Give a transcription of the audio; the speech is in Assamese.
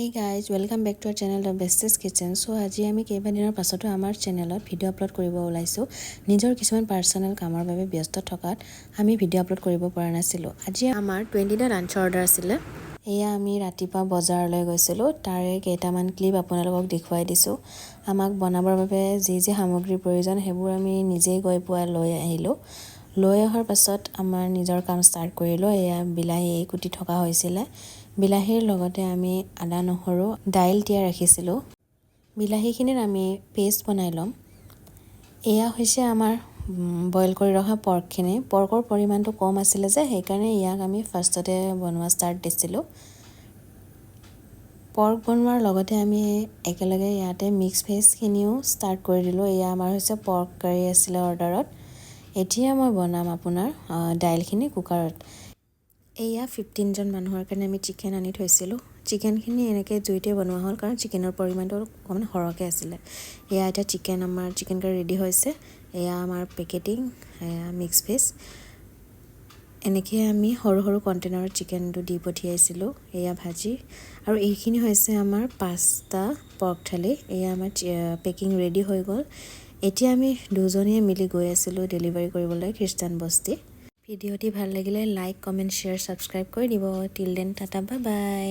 Hey guys, welcome back to our channel TheBestie'sKitchen. So আজি আমি কেইবাদিনৰ পাছতো আমাৰ চেনেলত ভিডিঅ' আপলোড কৰিব ওলাইছো। নিজৰ কিছুমান পাৰ্সোনাল কামৰ বাবে ব্যস্ত থকাত আমি ভিডিঅ' আপলোড কৰিব পৰা নাছিলো। আজি আমাৰ 20টা লাঞ্চ অৰ্ডাৰ আছিল। এয়া আমি ৰাতিপুৱা বজাৰলৈ গৈছিলো। তাৰে কেইটামান ক্লিপ আপোনালোকক দেখুৱাই দিছো। আমাক বনাবৰ বাবে যি সামগ্ৰীৰ প্ৰয়োজন হেবোৰ আমি নিজেই গৈ পোৱা লৈ আহিলো। লৈ অহাৰ পাছত আমাৰ নিজৰ কাম ষ্টাৰ্ট কৰিলো। এয়া বিলাহী কুটি থকা হৈছিল। বিলাহীৰ লগতে আমি আদা নহৰু দাইল তিয়াই ৰাখিছিলোঁ। বিলাহীখিনিৰ আমি পেষ্ট বনাই ল'ম। এয়া হৈছে আমাৰ বইল কৰি ৰখা পৰ্কখিনি। পৰ্কৰ পৰিমাণটো কম আছিল যে সেইকাৰণে ইয়াক আমি ফাৰ্ষ্টতে বনোৱা ষ্টাৰ্ট দিছিলোঁ। পৰ্ক বনোৱাৰ লগতে আমি একেলগে ইয়াতে মিক্স ভেজখিনিও ষ্টাৰ্ট কৰি দিলোঁ। এয়া আমাৰ হৈছে পৰ্ক কাৰী আছিল অৰ্ডাৰত। এতিয়া মই বনাম আপোনাৰ দাইলখিনি কুকাৰত। এয়া 15জন মানুহৰ কাৰণে আমি চিকেন আনি থৈছিলোঁ। চিকেনখিনি এনেকৈ জুইতে বনোৱা হ'ল কাৰণ চিকেনৰ পৰিমাণটো অকণমান সৰহকৈ আছিলে। এয়া এটা চিকেন কাৰী ৰেডি হৈছে। এয়া আমাৰ পেকেটিং, এয়া মিক্স ভেজ। এনেকৈ আমি সৰু সৰু কণ্টেইনাৰত চিকেনটো দি পঠিয়াইছিলোঁ। এয়া ভাজি আৰু এইখিনি হৈছে আমাৰ 5টা পৰ্ক থালি। এয়া আমাৰ পেকিং ৰেডি হৈ গ'ল। এতিয়া আমি দুজনীয়ে মিলি গৈ আছিলোঁ ডেলিভাৰী কৰিবলৈ খ্ৰীষ্টান বস্তি। ভিডিঅ'টি ভাল লাগিলে লাইক, কমেণ্ট, শ্বেয়াৰ, ছাবস্ক্ৰাইব কৰি দিব। Till then Tata, bye bye.